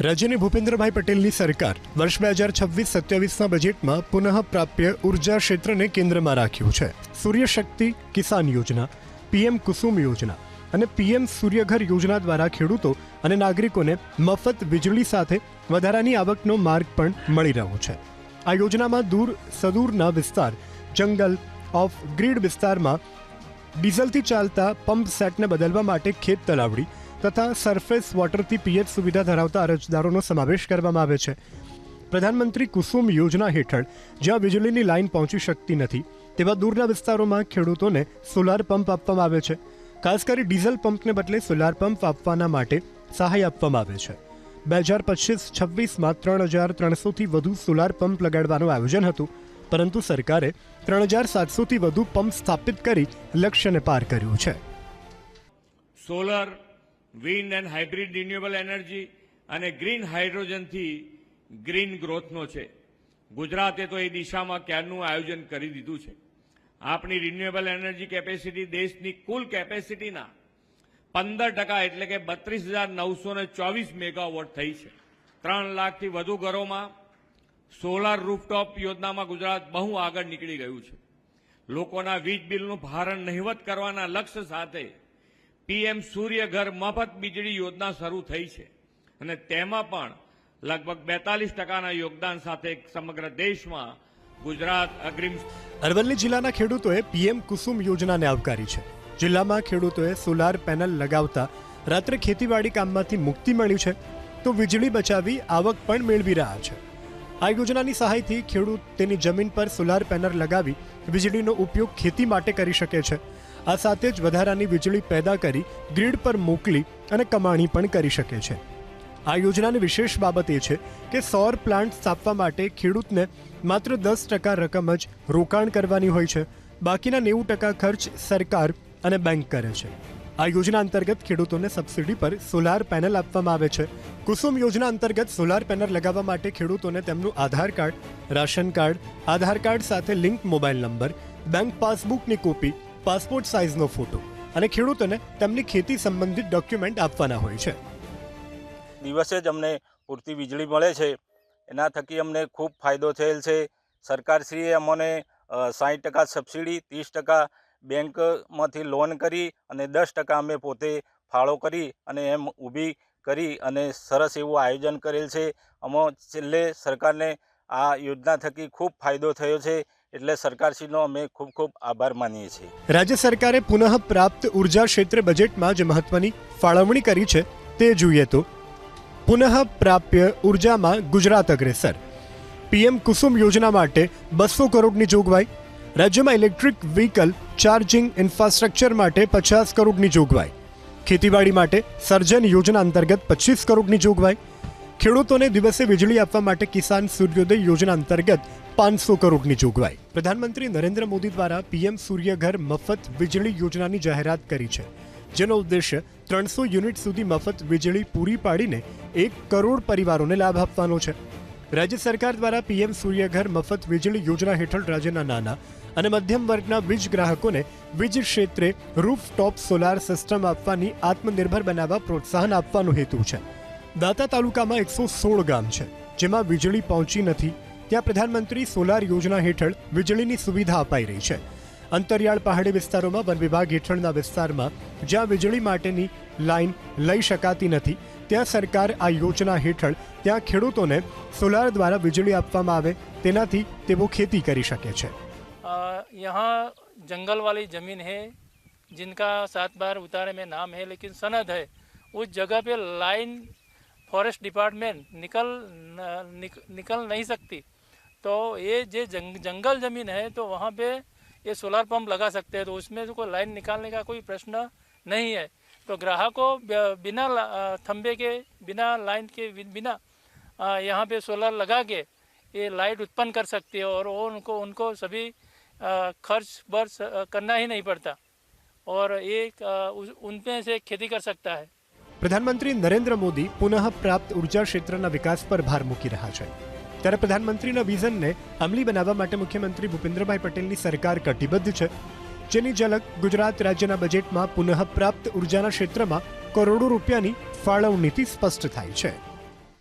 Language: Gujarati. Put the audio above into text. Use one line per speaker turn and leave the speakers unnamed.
રાજ્યની ભૂપેન્દ્રભાઈ પટેલની સરકાર વર્ષ 2026-27ના બજેટમાં પુનઃપ્રાપ્ય ઉર્જા ક્ષેત્રને કેન્દ્રમાં રાખ્યું છે। સૂર્યશક્તિ કિસાન યોજના, પીએમ કુસુમ યોજના અને પીએમ સૂર્યઘર યોજના દ્વારા ખેડૂતો અને નાગરિકોને મફત વીજળી સાથે વધારાની આવકનો માર્ગ પણ મળી રહ્યો છે। આ યોજનામાં સુદૂરના વિસ્તાર, જંગલ, ઓફ ગ્રીડ વિસ્તારમાં ડીઝલથી ચાલતા પંપ સેટને બદલવા માટે ખેત તલાવડી તથા સરફેસ વોટરથી પીએચ સુવિધા ધરાવતા અરજદારોનો સમાવેશ કરવામાં આવે છે। પ્રધાનમંત્રી કુસુમ યોજના હેઠળ જ્યાં વીજળીની લાઇન પહોંચી શકતી નથી તેવા દૂરના વિસ્તારોમાં ખેડૂતોને સોલાર પંપ આપવામાં આવે છે। ખાસ કરી ડીઝલ પંપને બદલે સોલાર પંપ આપવાના માટે સહાય આપવામાં આવે છે। 2025-26માં 3,300થી વધુ સોલાર પંપ લગાડવાનું આયોજન હતું, પરંતુ સરકારે 3,700થી વધુ પંપ સ્થાપિત કરી લક્ષ્યને પાર કર્યું છે।
Solar, wind and hybrid renewable energy અને ગ્રીન હાઇડ્રોજનથી ગ્રીન ગ્રોથનો છે। ગુજરાતે તો એ દિશામાં ક્યારનું આયોજન કરી દીધું છે। આપણી રિન્યુએબલ એનર્જી કેપેસિટી દેશની કુલ કેપેસિટીના 15% એટલે કે 32,924 મેગાવોટ થઈ છે। 3 લાખથી વધુ ઘરોમાં સોલાર રૂફટોપ યોજનામાં ગુજરાત બહુ આગળ નીકળી ગયું છે। લોકોના વીજ બિલનું ભારણ નહિવત કરવાના લક્ષ્ય સાથે પીએમ સૂર્યઘર મફત વીજળી યોજના શરૂ થઈ છે અને તેમાં પણ લગભગ 42%ના યોગદાન સાથે સમગ્ર દેશમાં ગુજરાત અગ્રીમ।
અરવલ્લી જિલ્લાના ખેડૂતોએ પીએમ કુસુમ યોજનાને આવકારી છે। જિલ્લામાં ખેડૂતોએ સોલાર પેનલ લગાવતા રાત્રે ખેતીવાડી કામમાંથી મુક્તિ મળી છે, તો વીજળી બચાવી આવક પણ મેળવી રહ્યા છે। આ યોજનાની સહાયથી ખેડૂત તેની જમીન પર સોલાર પેનલ લગાવી વીજળીનો ઉપયોગ ખેતી માટે કરી શકે છે। આ સાથે જ વધારાની વીજળી પેદા કરી ગ્રીડ પર મોકલી અને કમાણી પણ કરી શકે છે। આ યોજનાની વિશેષ બાબત એ છે કે સૌર પ્લાન્ટ સ્થાપવા માટે ખેડૂતને માત્ર 10% રકમ જ રોકાણ કરવાની હોય છે, બાકીના 90% ખર્ચ સરકાર અને બેંક કરે છે। આ યોજના અંતર્ગત ખેડૂતોને સબસિડી પર સોલાર પેનલ આપવામાં આવે છે। કુસુમ યોજના અંતર્ગત સોલાર પેનલ લગાવવા માટે ખેડૂતોને તેમનું Aadhaar card, ration card, Aadhaar card સાથે લિંક મોબાઈલ નંબર, બેંક પાસબુકની કોપી, પાસપોર્ટ સાઇઝનો ફોટો અને ખેડૂતોને તેમની ખેતી સંબંધિત ડોક્યુમેન્ટ આપવાના હોય છે।
દિવસે જ અમને પૂરતી વીજળી મળે છે, એના થકી અમને ખૂબ ફાયદો થયેલ છે। સરકારશ્રીએ અમને 60% સબસિડી, 30% બેંકમાંથી લોન કરી અને 10% અમે પોતે ફાળો કરી અને એમ ઊભી કરી અને સરસ એવું આયોજન કરેલ છે। અમે છેલ્લે સરકારને આ યોજના થકી ખૂબ ફાયદો થયો છે, એટલે સરકારશ્રીનો અમે ખૂબ ખૂબ આભાર માનીએ છીએ।
રાજ્ય સરકારે પુનઃ પ્રાપ્ત ઉર્જા ક્ષેત્ર બજેટમાં જે મહત્વની ફાળવણી કરી છે તે જોઈએ તો પુનઃ પ્રાપ્ય ઉર્જામાં ગુજરાત અગ્રેસર। પીએમ કુસુમ યોજના માટે 200 કરોડની જોગવાઈ, રાજ્યમાં ઇલેક્ટ્રિક વ્હીકલ ચાર્જિંગ ઇન્ફ્રાસ્ટ્રક્ચર માટે 50 કરોડની જોગવાઈ, ખેતીવાડી માટે સર્જન યોજના અંતર્ગત 25 કરોડની જોગવાઈ, ખેડૂતોને દિવસે વીજળી આપવા માટે કિસાન સૂર્યોદય યોજના અંતર્ગત 500 કરોડની જોગવાઈ। પ્રધાનમંત્રી નરેન્દ્ર મોદી દ્વારા પીએમ સૂર્યઘર મફત વીજળી યોજનાની જાહેરાત કરી છે, જેનો ઉદ્દેશ્ય 300 યુનિટ સુધી મફત વીજળી પૂરી પાડીને 1 કરોડ પરિવારોને લાભ આપવાનો છે। રાજ્ય સરકાર દ્વારા પીએમ સૂર્યઘર મફત વીજળી યોજના હેઠળ રાજ્યના નાના અને મધ્યમ વર્ગના વીજ ગ્રાહકોને વીજ ક્ષેત્રે રૂફટોપ સોલાર સિસ્ટમ આપવાની આત્મનિર્ભર બનાવવા પ્રોત્સાહન આપવાનો હેતુ છે। દાંતા તાલુકામાં 116 ગામ છે જેમાં વીજળી પહોંચી નથી, ત્યાં પ્રધાનમંત્રી સોલાર યોજના હેઠળ વીજળીની સુવિધા અપાઈ રહી છે। અંતરિયાળ પહાડી વિસ્તારોમાં વન વિભાગ હેઠળના વિસ્તારમાં જ્યાં વીજળી માટેની લાઇન લઈ શકાતી નથી, ત્યાં સરકાર આ યોજના હેઠળ ત્યાં ખેડૂતોને સોલાર દ્વારા વીજળી આપવામાં આવે તેનાથી તેઓ ખેતી કરી શકે છે।
यहाँ जंगल वाली ज़मीन है जिनका 7 बार उतारे में नाम है, लेकिन सनद है उस जगह पे लाइन फॉरेस्ट डिपार्टमेंट निकल नहीं सकती, तो ये जो जंगल ज़मीन है तो वहाँ पे ये सोलार पंप लगा सकते हैं, तो उसमें से कोई लाइन निकालने का कोई प्रश्न नहीं है। तो ग्राहकों बिना थंबे के, बिना लाइन के, बिना यहाँ पे सोलर लगा के ये लाइट उत्पन्न कर सकती है और वो उनको सभी खर्च बर्च करना ही नहीं पड़ता और ये उनमें से खेती कर सकता है।
પ્રધાનમંત્રી નરેન્દ્ર મોદી પુનઃ પ્રાપ્ત ઉર્જા ક્ષેત્રના વિકાસ પર ભાર મૂકી રહ્યા છે, ત્યારે પ્રધાનમંત્રીના વિઝનને અમલી બનાવવા માટે મુખ્યમંત્રી ભૂપેન્દ્રભાઈ પટેલની સરકાર કટિબદ્ધ છે, જેની ઝલક ગુજરાત રાજ્યના બજેટમાં પુનઃ પ્રાપ્ત ઉર્જાના ક્ષેત્રમાં કરોડો રૂપિયાની ફાળવણીથી સ્પષ્ટ થાય છે।